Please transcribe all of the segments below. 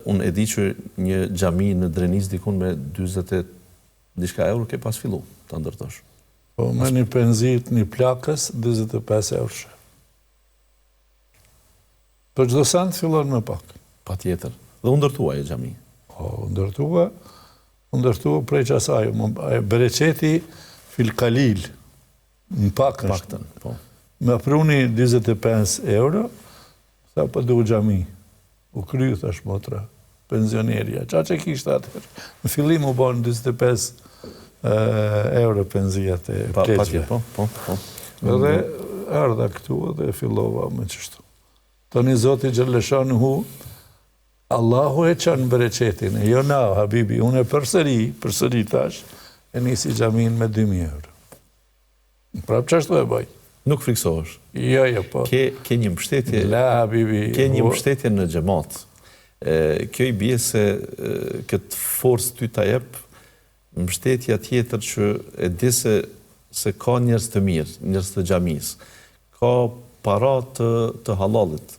Unë e di që një xhami në Dreniz dikun me 40 diçka euro ke pas fillu të ndërtosh. Po me një penzit, një plakës, 25 eurë. Për çdo sent fillon me pak. Patjetër. Dhe u ndërtua e xhami. Po, u ndërtua prej qasaj. Bereqeti fil kalil, në pak është. Paktën, po. Me pruni 25 euro, sa për du xhami. U kryu, thash motra, penzionerja. Qa që kishtë atër? Në fillim u banë 25 euro penzijat e pleqve. Po. Edhe ardha këtu dhe fillova me qështu. Tani Zoti Gjellëshan hu, Allahu e qanë bereqetin, e jo na, habibi, unë e përsëri tash, e nisi xhamin me 2.000 euro. Prap qashtu e baj. Nuk friksohesh. Jo, po. Ke një mbështetje. La, habibi. Ke një mbështetje në xhamat. Kjo i bie se këtë forcë ty ta jep mbështetja tjetër që e di se ka njerëz të mirë, njerëz të xhamis. Ka para të halalit.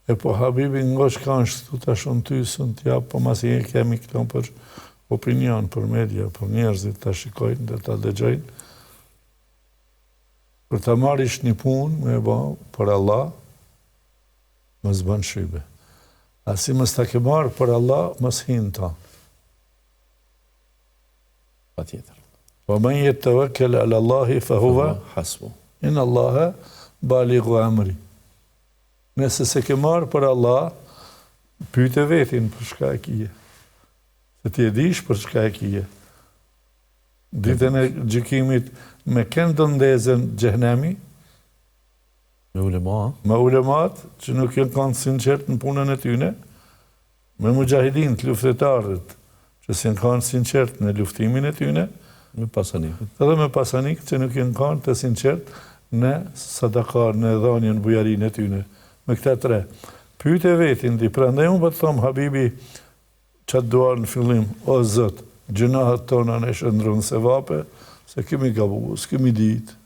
E po, habibi, ngosh kanë shtu të shëntysën t'ja, po masi kemi këto për opinion, për media, për njerëzit të shikojnë dhe të dëgjojnë. Për të marrish një punë, me ba, për Allah, më zbën shybe. Asi mës të ke marrë për Allah, mës hinë ta. Pa tjetër. Po me jetë të vekkel ala Allahi, fa huwa hasbu. In Allahe, balighu amri. Nëse se ke marrë për Allah, pyte vetin për shka e kije. Se ti e dish për shka e kije. Ditën e gjykimit me këndë ndezën xhehenemi, Me ulema. me ulemat që nuk janë kanë sinqert në punën e tyne, me mujahidin të luftetarët që s'janë kanë sinqert në luftimin e tyne, Me pasanikët. edhe me pasanikët që nuk janë kanë të sinqert në sadakar, në dhanjen bujarin e tyne. Me këta tre. Pyte vetin, di prandaj unë të thomë, habibi, qatë duar në fillim, o Zot, gjunahat tona në shëndrën se vape, se kemi gabu, s'kemi ditë.